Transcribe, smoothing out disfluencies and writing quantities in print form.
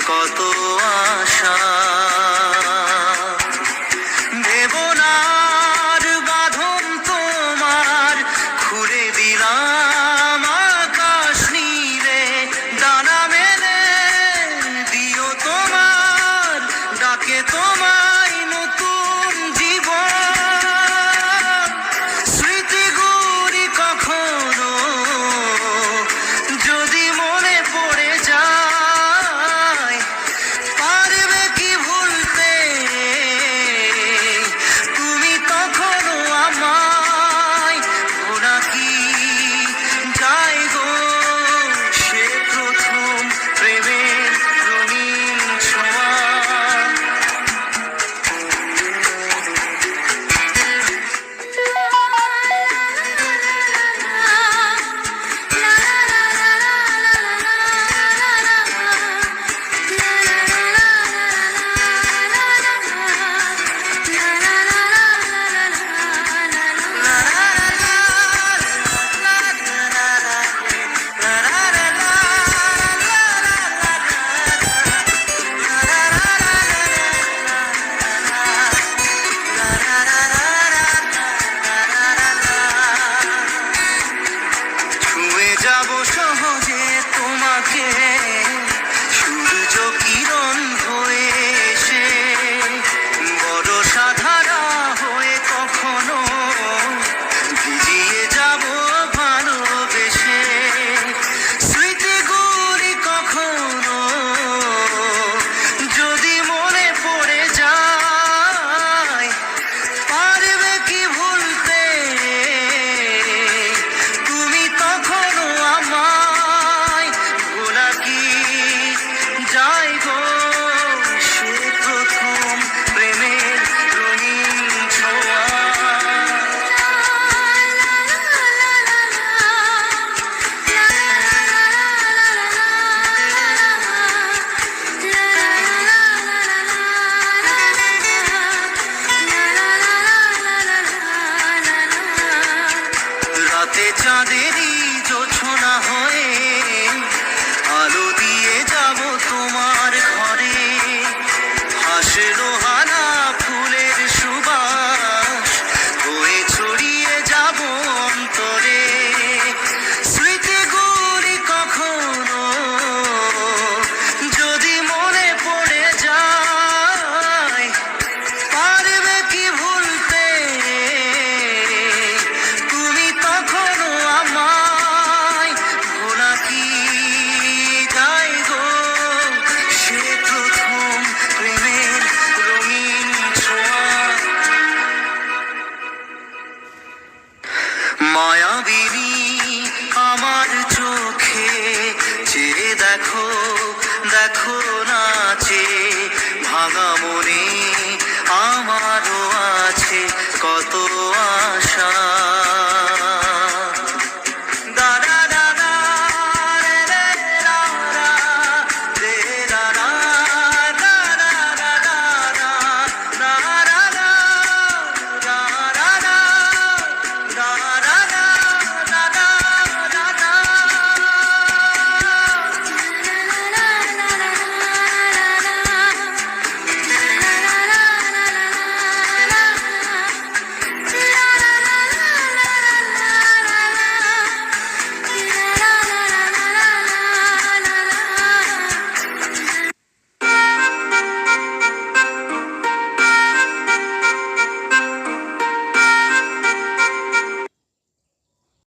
কত আশা দেবনার বাঁধন তোমার খুলে দিলাম আকাশ নীলে ডানা মেলে দিও তোমার ডাকে তোমায় নতুন জীবন স্মৃতিগুলি কখনো যদি মনে পড়ে যায় পারবে কি ভুলতে তুমি তখনো আমায় ওরা কি যায় গো সে প্রথম প্রেমের রঙিন ছোঁয়া ছুঁয়ে যাব সহজে তোমাকে সূর্য কিরণ হয়ে এসে বড় সাধারা হয়ে কখনো ভিজিয়ে যাব ভালোবেসে স্মৃতিগুলি কখনো যদি মনে পড়ে যায় পারবে কি ভুলতে তুমি তখনো আমায় ভোলা কি যায় গো সে প্রথম প্রেমের রঙিন ছোঁয়া রাতে চাঁদেরই জোছনা হয়ে আলো দিয়ে যাব তোমার ঘরে হাসলো হানা ফুলের সুবাস হয়ে ছড়িয়ে যাব অন্তরে স্মৃতিগুলি কখনো যদি মনে পড়ে যায় পারবে কি ভুলতে তুমি তখনো আমায় ভোলা কি যায় গো সে প্রথম প্রেমের রঙিন ছোঁয়া মায়াবিনী আমার চোখে চেয়ে দেখো দেখো